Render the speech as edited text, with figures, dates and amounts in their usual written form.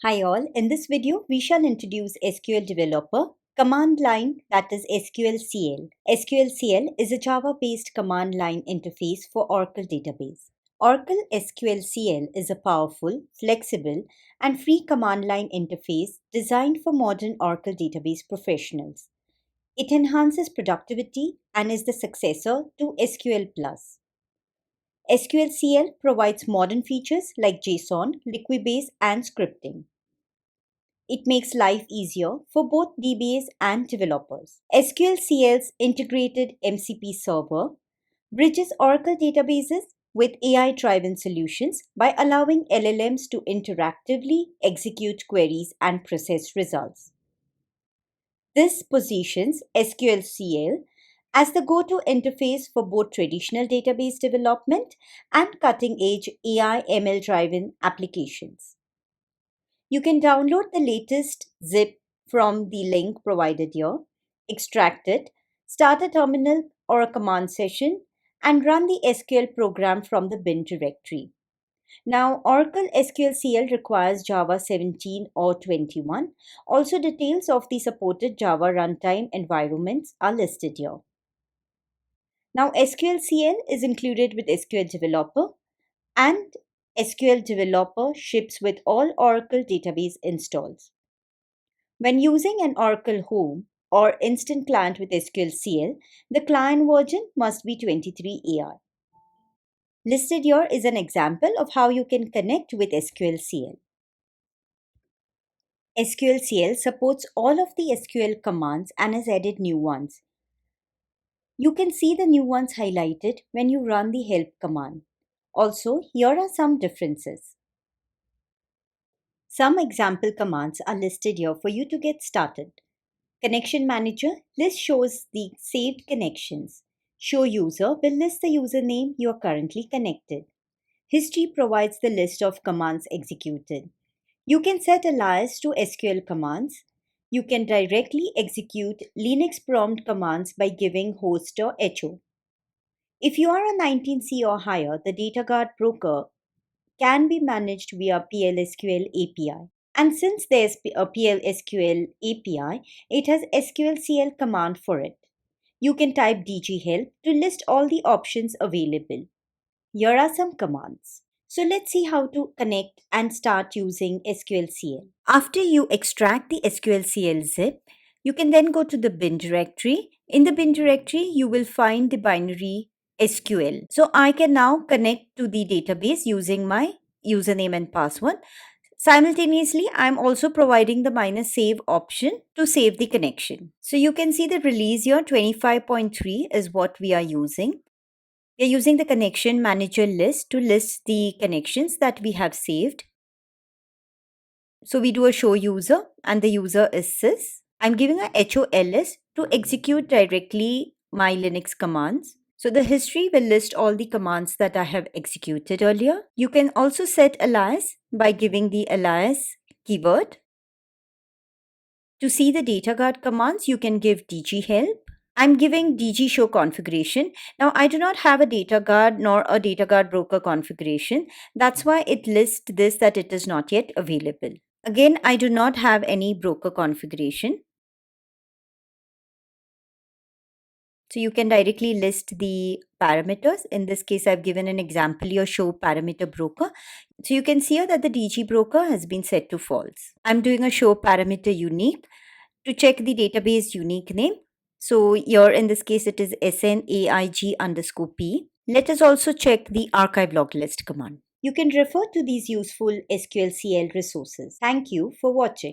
Hi all, in this video we shall introduce SQL Developer Command Line, that is SQLcl. SQLcl is a Java-based command line interface for Oracle database. Oracle SQLcl is a powerful, flexible and free command line interface designed for modern Oracle database professionals. It enhances productivity and is the successor to SQL Plus. SQLcl provides modern features like JSON, Liquibase and scripting. It makes life easier for both DBAs and developers. SQLcl's integrated MCP Server bridges Oracle databases with AI-driven solutions by allowing LLMs to interactively execute queries and process results. This positions SQLcl as the go-to interface for both traditional database development and cutting-edge AI/ML-driven applications. You can download the latest zip from the link provided here, extract it, start a terminal or a command session, and run the SQL program from the bin directory. Now, Oracle SQLcl requires Java 17 or 21. Also, details of the supported Java runtime environments are listed here. Now, SQLcl is included with SQL Developer, and SQL Developer ships with all Oracle database installs. When using an Oracle Home or Instant Client with SQLcl, the client version must be 23 AR. Listed here is an example of how you can connect with SQLcl. SQLcl supports all of the SQL commands and has added new ones. You can see the new ones highlighted when you run the help command. Also, here are some differences. Some example commands are listed here for you to get started. Connection Manager list shows the saved connections. Show User will list the username you are currently connected. History provides the list of commands executed. You can set alias to SQL commands. You can directly execute Linux prompt commands by giving host or echo. If you are a 19C or higher, the data guard broker can be managed via PLSQL API. And since there's a PLSQL API, it has SQLcl command for it. You can type dghelp to list all the options available. Here are some commands. So let's see how to connect and start using SQLcl. After you extract the SQLcl zip, you can then go to the bin directory. In the bin directory, you will find the binary SQL. So I can now connect to the database using my username and password. Simultaneously, I'm also providing the -save option to save the connection. So you can see the release here 25.3 is what we are using. We are using the connection manager list to list the connections that we have saved. So we do a show user and the user is sys. I'm giving a HOLS to execute directly my Linux commands. So the history will list all the commands that I have executed earlier. You can also set alias by giving the alias keyword. To see the data guard commands, you can give dghelp. I'm giving dgshow configuration. Now I do not have a data guard nor a data guard broker configuration. That's why it lists this that it is not yet available. Again, I do not have any broker configuration. So you can directly list the parameters. In this case, I've given an example here, show parameter broker. So you can see here that the DG broker has been set to false. I'm doing a show parameter unique to check the database unique name. So here in this case, it is SNAIG_P. Let us also check the archive log list command. You can refer to these useful SQLcl resources. Thank you for watching.